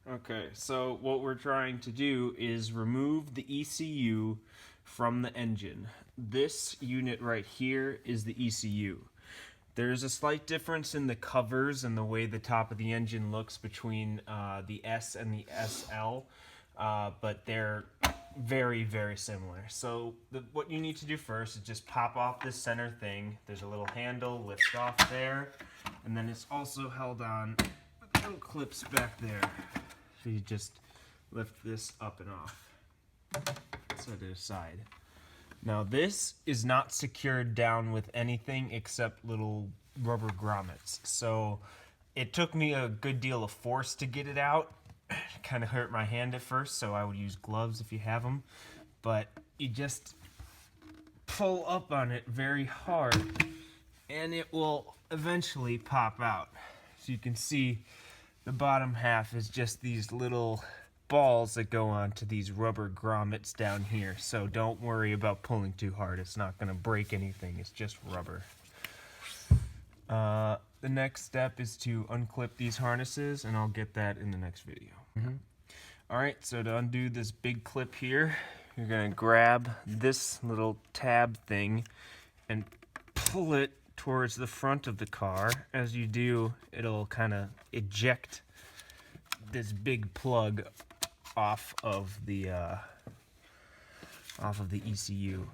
Okay, so what we're trying to do is remove the ECU from the engine. This unit right here is the ECU. There's a slight difference in the covers and the way the top of the engine looks between the S and the SL, but they're very, very similar. So what you need to do first is just pop off this center thing. There's a little handle, lift off there, and then it's also held on with little clips back there. So you just lift this up and off, set it aside. Now this is not secured down with anything except little rubber grommets. So it took me a good deal of force to get it out. It kind of hurt my hand at first, so I would use gloves if you have them. But you just pull up on it very hard and it will eventually pop out. So you can see the bottom half is just these little balls that go onto these rubber grommets down here. So don't worry about pulling too hard. It's not going to break anything. It's just rubber. The next step is to unclip these harnesses, and I'll get that in the next video. Alright, so to undo this big clip here, you're going to grab this little tab thing and pull it towards the front of the car. As you do, it'll kind of eject this big plug off of the ECU.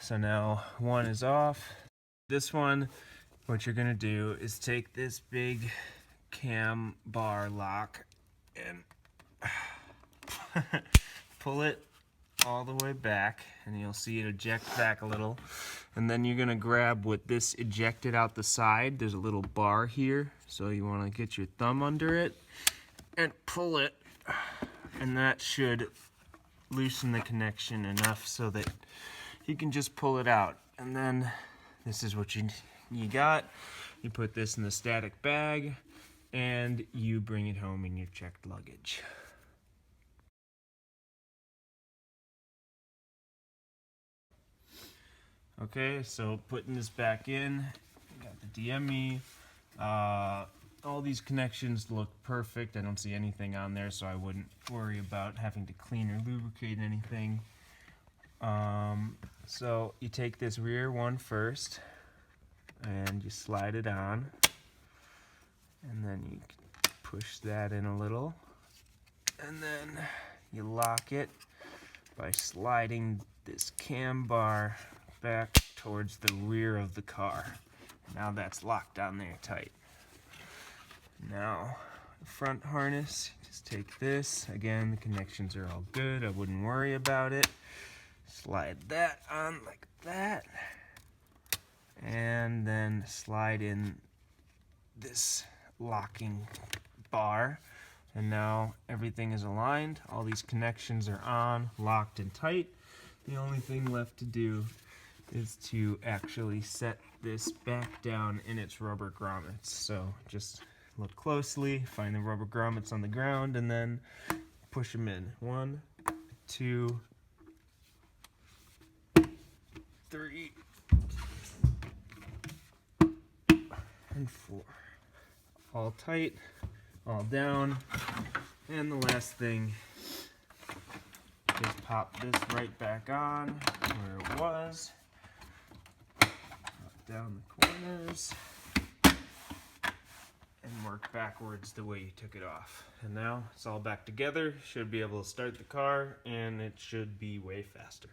So now one is off. This one, what you're gonna do is take this big cam bar lock and pull it all the way back, and you'll see it eject back a little. And then you're gonna grab with this ejected out the side. There's a little bar here, so you want to get your thumb under it and pull it, and that should loosen the connection enough so that you can just pull it out. And then this is what you got. You put this in the static bag and you bring it home in your checked luggage. Okay, so putting this back in, got the DME. All these connections look perfect. I don't see anything on there, so I wouldn't worry about having to clean or lubricate anything. So you take this rear one first, and you slide it on, and then you push that in a little, and then you lock it by sliding this cam bar back towards the rear of the car. Now that's locked down there tight. Now, the front harness, just take this. Again, the connections are all good. I wouldn't worry about it. Slide that on like that. And then slide in this locking bar. And now everything is aligned. All these connections are on, locked and tight. The only thing left to do is to actually set this back down in its rubber grommets. So just look closely, find the rubber grommets on the ground, and then push them in. 1, 2, 3, and 4. All tight, all down. And the last thing, just pop this right back on where it was. Pop down the corners and work backwards the way you took it off. And now it's all back together. Should be able to start the car, and it should be way faster.